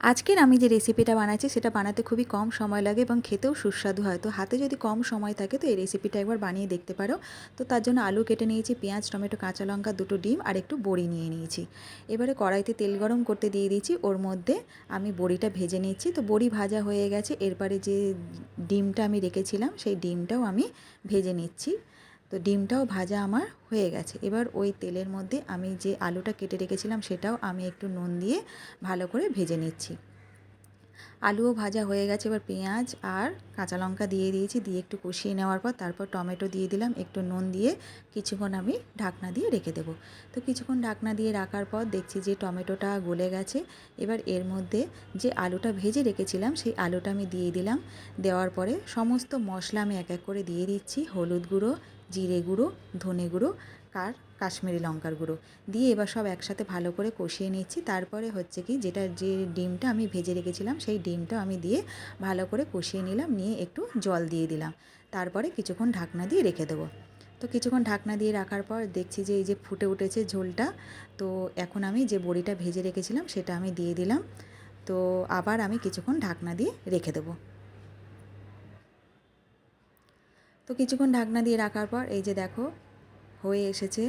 আজকের আমি যে রেসিপিটা বানাচ্ছি সেটা বানাতে খুবই কম সময় লাগে এবং খেতেও সুস্বাদু হয়। তো হাতে যদি কম সময় থাকে তো এই রেসিপিটা একবার বানিয়ে দেখতে পারো। তো তার জন্য আলু কেটে নিয়েছি, পেঁয়াজ, টমেটো, কাঁচা লঙ্কা, 2টো ডিম আর একটু বড়ি নিয়ে নিয়েছি। এবারে কড়াইতে তেল গরম করতে দিয়ে দিয়েছি, ওর মধ্যে আমি বড়িটা ভেজে নিচ্ছি। তো বড়ি ভাজা হয়ে গেছে, এরপরে যে ডিমটা আমি রেখেছিলাম সেই ডিমটাও আমি ভেজে নিচ্ছি। তো ডিমটাও ভাজা আমার হয়ে গেছে। এবার ওই তেলের মধ্যে আমি যে আলুটা কেটে রেখেছিলাম সেটাও আমি একটু নুন দিয়ে ভালো করে ভেজে নিচ্ছি। আলুও ভাজা হয়ে গেছে, এবার পেঁয়াজ আর কাঁচা লঙ্কা দিয়ে দিয়েছি, দিয়ে একটু কষিয়ে নেওয়ার পর তারপর টমেটো দিয়ে দিলাম, একটু নুন দিয়ে কিছুক্ষণ আমি ঢাকনা দিয়ে রেখে দেবো। তো কিছুক্ষণ ঢাকনা দিয়ে রাখার পর দেখছি যে টমেটোটা গলে গেছে। এবার এর মধ্যে যে আলুটা ভেজে রেখেছিলাম সেই আলুটা আমি দিয়ে দিলাম। দেওয়ার পরে সমস্ত মশলা আমি এক এক করে দিয়ে দিচ্ছি, হলুদ গুঁড়ো, জিরে গুঁড়ো, ধনে গুঁড়ো আর কাশ্মীরি লঙ্কার গুঁড়ো দিয়ে এবার সব একসাথে ভালো করে কষিয়ে নিচ্ছি। তারপরে হচ্ছে কি, যে ডিমটা আমি ভেজে রেখেছিলাম সেই ডিমটা আমি দিয়ে ভালো করে কষিয়ে নিলাম, নিয়ে একটু জল দিয়ে দিলাম। তারপরে কিছুক্ষণ ঢাকনা দিয়ে রেখে দেবো। তো কিছুক্ষণ ঢাকনা দিয়ে রাখার পর দেখছি যে এই যে ফুটে উঠেছে ঝোলটা। তো এখন আমি যে বড়িটা ভেজে রেখেছিলাম সেটা আমি দিয়ে দিলাম। তো আবার আমি কিছুক্ষণ ঢাকনা দিয়ে রেখে দেবো। তো কিছুক্ষণ ঢাকনা দিয়ে রাখার পর এই যে দেখো হয়ে এসেছে,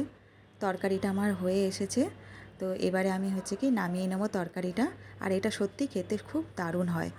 তরকারিটা আমার হয়ে এসেছে। তো এবারে আমি হচ্ছে কি নামিয়ে নেবো তরকারিটা। আর এটা সত্যি খেতে খুব দারুণ হয়।